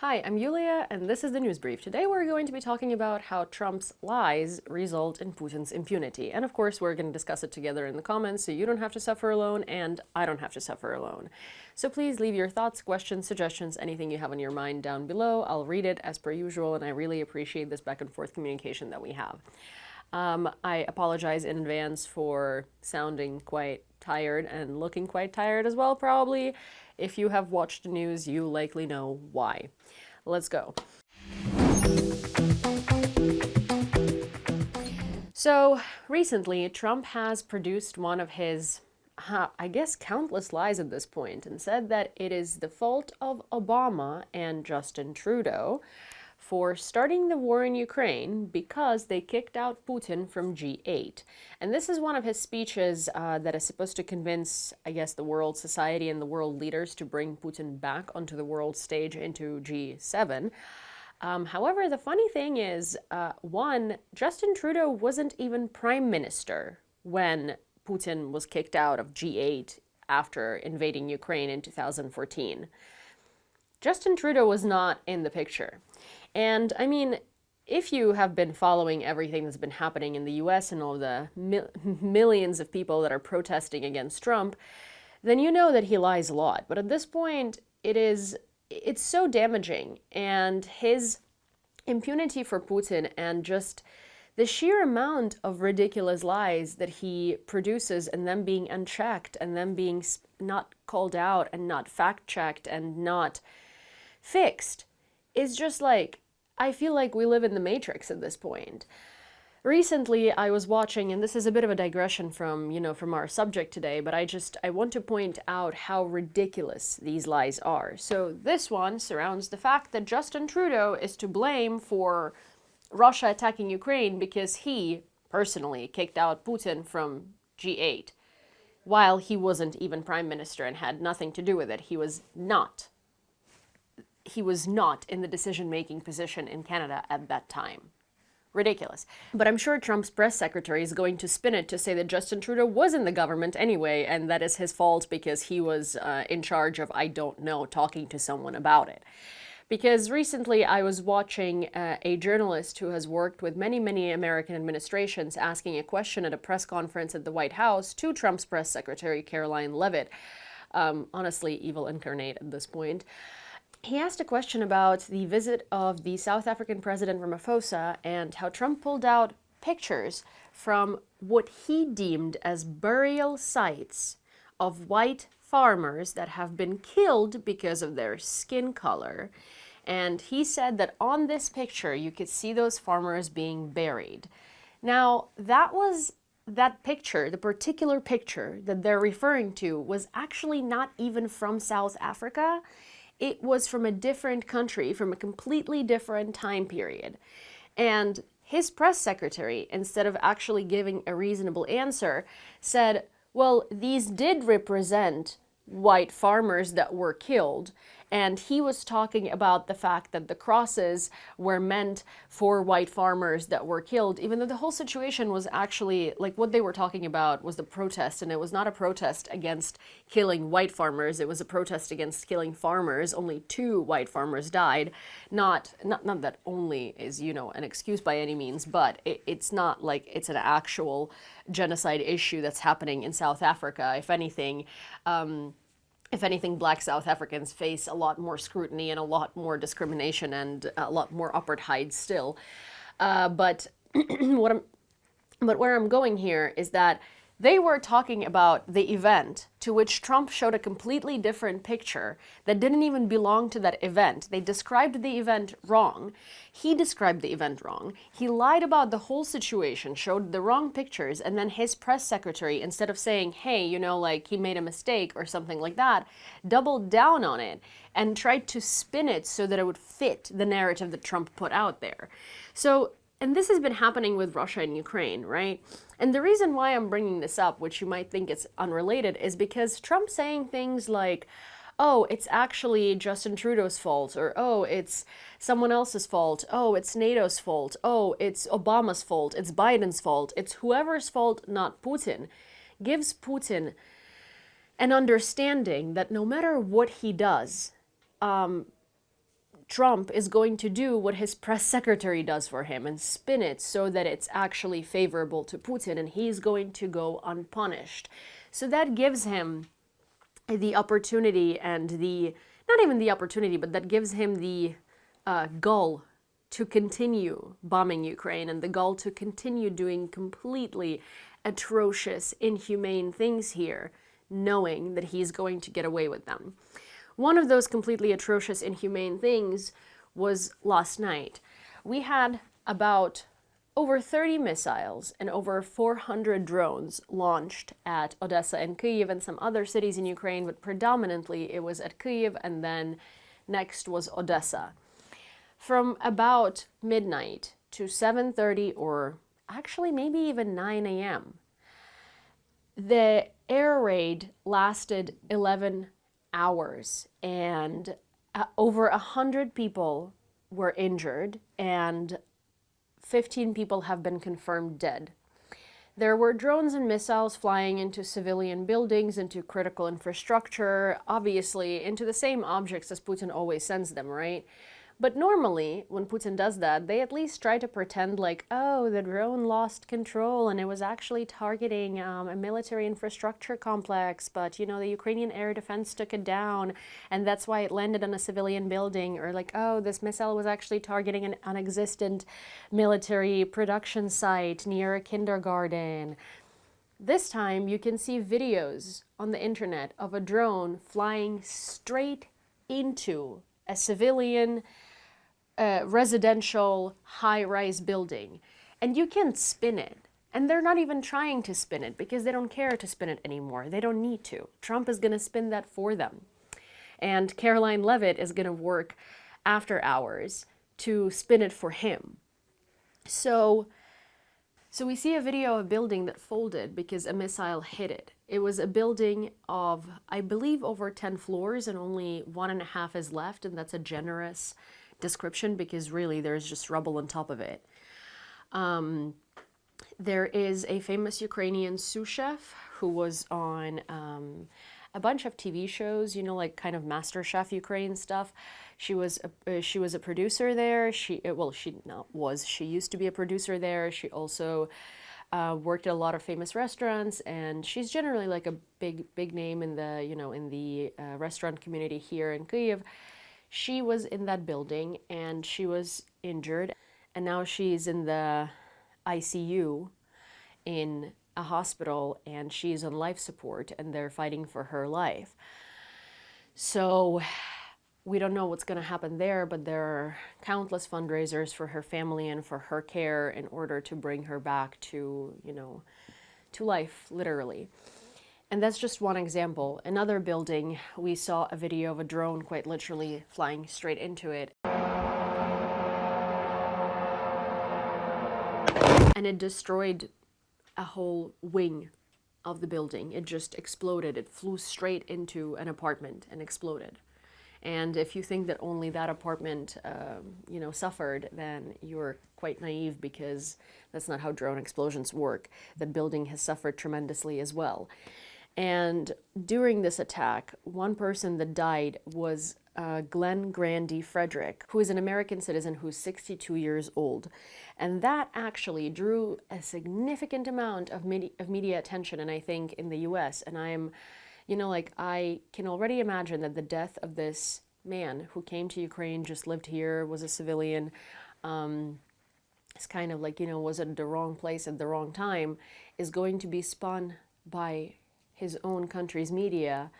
Hi, I'm Yulia, and this is the News Brief. Today we're going to be talking about how Trump's lies result in Putin's impunity. And of course, we're going to discuss it together in the comments, so you don't have to suffer alone, and I don't have to suffer alone. So please leave your thoughts, questions, suggestions, anything you have on your mind down below. I'll read it as per usual, and I really appreciate this back and forth communication that we have. I apologize in advance for sounding quite tired and looking quite tired as well, probably. If you have watched the news, you likely know why. Let's go. So, recently, Trump has produced one of his, I guess, countless lies at this point, and said that it is the fault of Obama and Justin Trudeau for starting the war in Ukraine because they kicked out Putin from G8. And this is one of his speeches that is supposed to convince, I guess, the world society and the world leaders to bring Putin back onto the world stage into G7. However, the funny thing is, one, Justin Trudeau wasn't even prime minister when Putin was kicked out of G8 after invading Ukraine in 2014. Justin Trudeau was not in the picture. And I mean, if you have been following everything that's been happening in the US and all the millions of people that are protesting against Trump, then you know that he lies a lot. But at this point, it's so damaging. And his impunity for Putin and just the sheer amount of ridiculous lies that he produces and them being unchecked and them being not called out and not fact-checked and not fixed is just like, I feel like we live in the Matrix at this point. Recently, I was watching, and this is a bit of a digression from our subject today, but I want to point out how ridiculous these lies are. So this one surrounds the fact that Justin Trudeau is to blame for Russia attacking Ukraine because he personally kicked out Putin from G8, while he wasn't even prime minister and had nothing to do with it. He was not in the decision-making position in Canada at that time. Ridiculous. But I'm sure Trump's press secretary is going to spin it to say that Justin Trudeau was in the government anyway, and that is his fault because he was in charge of, I don't know, talking to someone about it. Because recently I was watching a journalist who has worked with many, many American administrations asking a question at a press conference at the White House to Trump's press secretary, Caroline Leavitt. Honestly, evil incarnate at this point. He asked a question about the visit of the South African president Ramaphosa and how Trump pulled out pictures from what he deemed as burial sites of white farmers that have been killed because of their skin color. And he said that on this picture, you could see those farmers being buried. Now, that picture, the particular picture that they're referring to, was actually not even from South Africa. It was from a different country, from a completely different time period. And his press secretary, instead of actually giving a reasonable answer, said, well, these did represent white farmers that were killed. And he was talking about the fact that the crosses were meant for white farmers that were killed, even though the whole situation was actually, like, what they were talking about was the protest, and it was not a protest against killing white farmers, it was a protest against killing farmers. Only 2 white farmers died. Not that only is, an excuse by any means, but it's not like it's an actual genocide issue that's happening in South Africa. If anything, Black South Africans face a lot more scrutiny and a lot more discrimination and a lot more apartheid still. But where I'm going here is that they were talking about the event to which Trump showed a completely different picture that didn't even belong to that event. They described the event wrong. He described the event wrong. He lied about the whole situation, showed the wrong pictures, and then his press secretary, instead of saying, hey, he made a mistake or something like that, doubled down on it and tried to spin it so that it would fit the narrative that Trump put out there. And this has been happening with Russia and Ukraine, right? And the reason why I'm bringing this up, which you might think is unrelated, is because Trump saying things like, oh, it's actually Justin Trudeau's fault, or oh, it's someone else's fault, oh, it's NATO's fault, oh, it's Obama's fault, it's Biden's fault, it's whoever's fault, not Putin, gives Putin an understanding that no matter what he does, Trump is going to do what his press secretary does for him and spin it so that it's actually favorable to Putin and he's going to go unpunished. So that gives him the opportunity and not even the opportunity, but that gives him the gall to continue bombing Ukraine and the gall to continue doing completely atrocious, inhumane things here, knowing that he's going to get away with them. One of those completely atrocious, inhumane things was last night. We had about over 30 missiles and over 400 drones launched at Odessa and Kyiv and some other cities in Ukraine, but predominantly it was at Kyiv and then next was Odessa. From about midnight to 7:30 or actually maybe even 9 a.m., the air raid lasted 11 hours and over 100 people were injured and 15 people have been confirmed dead. There were drones and missiles flying into civilian buildings, into critical infrastructure, obviously into the same objects as Putin always sends them, right? But normally, when Putin does that, they at least try to pretend like, oh, the drone lost control and it was actually targeting a military infrastructure complex, but, you know, the Ukrainian air defense took it down and that's why it landed on a civilian building. Or like, oh, this missile was actually targeting an unexistent military production site near a kindergarten. This time, you can see videos on the internet of a drone flying straight into a civilian residential high-rise building. And you can spin it. And they're not even trying to spin it because they don't care to spin it anymore. They don't need to. Trump is going to spin that for them. And Caroline Leavitt is going to work after hours to spin it for him. So we see a video of a building that folded because a missile hit it. It was a building of, I believe, over 10 floors and only 1.5 is left, and that's a generous description because really there's just rubble on top of it. There is a famous Ukrainian sous chef who was on a bunch of TV shows, you know, like kind of MasterChef Ukraine stuff. She was a producer there. She used to be a producer there. She also worked at a lot of famous restaurants, and she's generally like a big name in the restaurant community here in Kyiv. She was in that building and she was injured, and now she's in the ICU in a hospital and she's on life support and they're fighting for her life. So we don't know what's going to happen there, but there are countless fundraisers for her family and for her care in order to bring her back to, to life, literally. And that's just one example. Another building, we saw a video of a drone quite literally flying straight into it. And it destroyed a whole wing of the building. It just exploded. It flew straight into an apartment and exploded. And if you think that only that apartment, suffered, then you're quite naive because that's not how drone explosions work. That building has suffered tremendously as well. And during this attack, one person that died was Glenn Grandy Frederick, who is an American citizen who's 62 years old. And that actually drew a significant amount of media attention, and I think in the US. And I can already imagine that the death of this man who came to Ukraine, just lived here, was a civilian, is kind of like, was at the wrong place at the wrong time, is going to be spun by his own country's media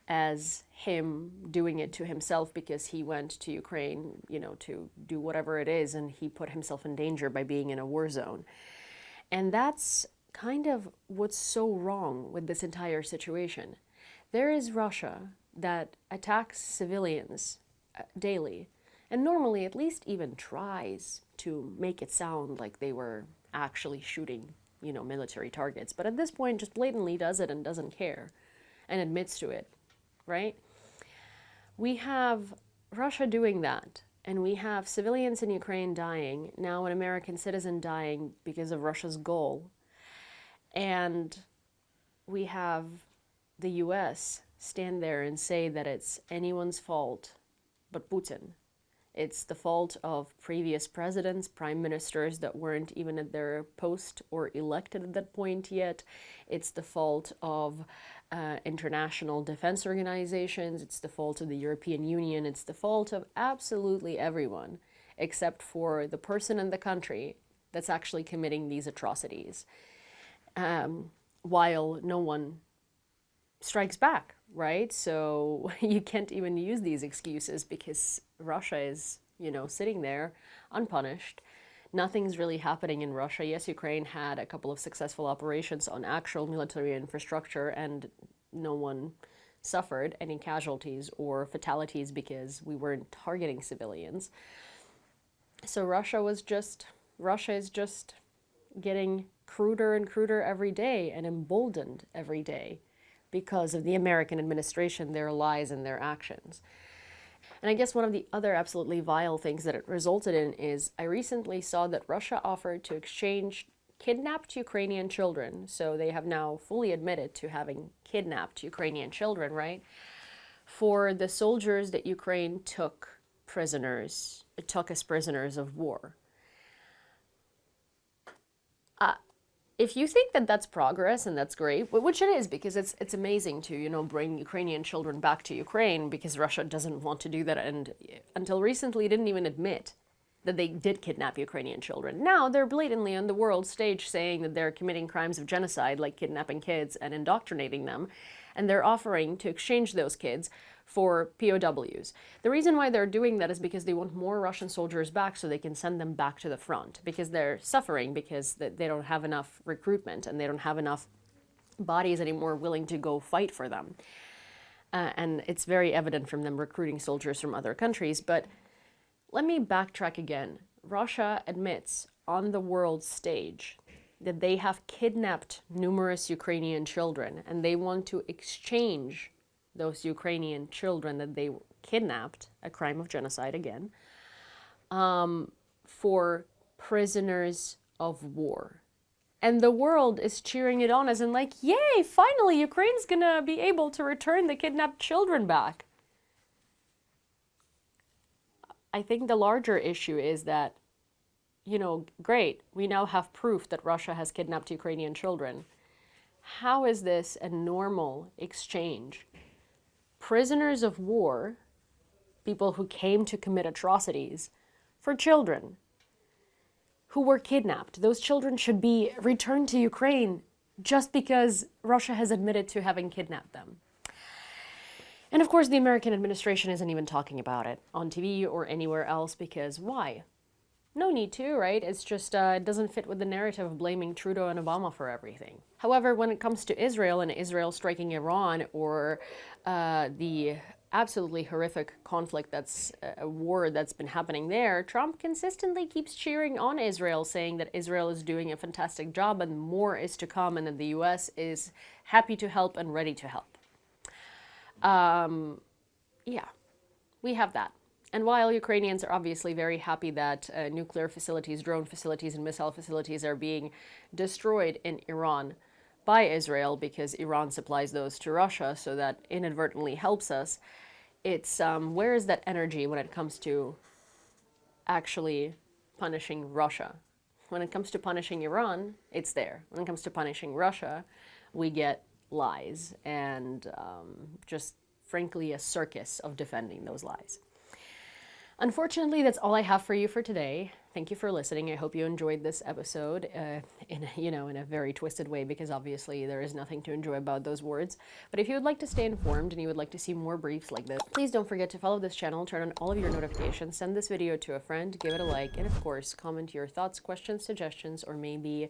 as him doing it to himself because he went to Ukraine, to do whatever it is, and he put himself in danger by being in a war zone. And that's kind of what's so wrong with this entire situation. There is Russia that attacks civilians daily, and normally at least even tries to make it sound like they were actually shooting, military targets. But at this point, just blatantly does it and doesn't care and admits to it, right? We have Russia doing that, and we have civilians in Ukraine dying, now an American citizen dying because of Russia's goal. And we have the US stand there and say that it's anyone's fault but Putin. It's the fault of previous presidents, prime ministers that weren't even at their post or elected at that point yet. It's the fault of international defense organizations. It's the fault of the European Union. It's the fault of absolutely everyone, except for the person in the country that's actually committing these atrocities, while no one strikes back, right? So you can't even use these excuses because Russia is, sitting there unpunished. Nothing's really happening in Russia. Yes, Ukraine had a couple of successful operations on actual military infrastructure, and no one suffered any casualties or fatalities because we weren't targeting civilians. So Russia is just getting cruder and cruder every day and emboldened every day because of the American administration, their lies and their actions. And I guess one of the other absolutely vile things that it resulted in is I recently saw that Russia offered to exchange kidnapped Ukrainian children. So they have now fully admitted to having kidnapped Ukrainian children, right? For the soldiers that Ukraine took as prisoners of war. If you think that that's progress and that's great, which it is, because it's amazing to, bring Ukrainian children back to Ukraine, because Russia doesn't want to do that, and until recently didn't even admit that they did kidnap Ukrainian children. Now they're blatantly on the world stage saying that they're committing crimes of genocide, like kidnapping kids and indoctrinating them, and they're offering to exchange those kids for POWs. The reason why they're doing that is because they want more Russian soldiers back so they can send them back to the front, because they're suffering because they don't have enough recruitment and they don't have enough bodies anymore willing to go fight for them. And it's very evident from them recruiting soldiers from other countries. But let me backtrack again. Russia admits on the world stage that they have kidnapped numerous Ukrainian children, and they want to exchange those Ukrainian children that they kidnapped, a crime of genocide again, for prisoners of war. And the world is cheering it on as in like, yay, finally Ukraine's gonna be able to return the kidnapped children back. I think the larger issue is that, great, we now have proof that Russia has kidnapped Ukrainian children. How is this a normal exchange? Prisoners of war, people who came to commit atrocities, for children who were kidnapped. Those children should be returned to Ukraine just because Russia has admitted to having kidnapped them. And of course, the American administration isn't even talking about it on TV or anywhere else, because why? No need to, right? It's just, it doesn't fit with the narrative of blaming Trudeau and Obama for everything. However, when it comes to Israel and Israel striking Iran, or the absolutely horrific conflict that's a war that's been happening there, Trump consistently keeps cheering on Israel, saying that Israel is doing a fantastic job and more is to come, and that the US is happy to help and ready to help. Yeah, we have that. And while Ukrainians are obviously very happy that nuclear facilities, drone facilities, and missile facilities are being destroyed in Iran by Israel, because Iran supplies those to Russia, so that inadvertently helps us, it's where is that energy when it comes to actually punishing Russia? When it comes to punishing Iran, it's there. When it comes to punishing Russia, we get lies and just frankly a circus of defending those lies. Unfortunately, that's all I have for you for today. Thank you for listening. I hope you enjoyed this episode in a very twisted way, because obviously there is nothing to enjoy about those words. But if you would like to stay informed and you would like to see more briefs like this, please don't forget to follow this channel, turn on all of your notifications, send this video to a friend, give it a like, and of course, comment your thoughts, questions, suggestions, or maybe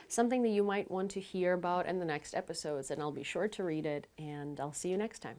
something that you might want to hear about in the next episodes, and I'll be sure to read it, and I'll see you next time.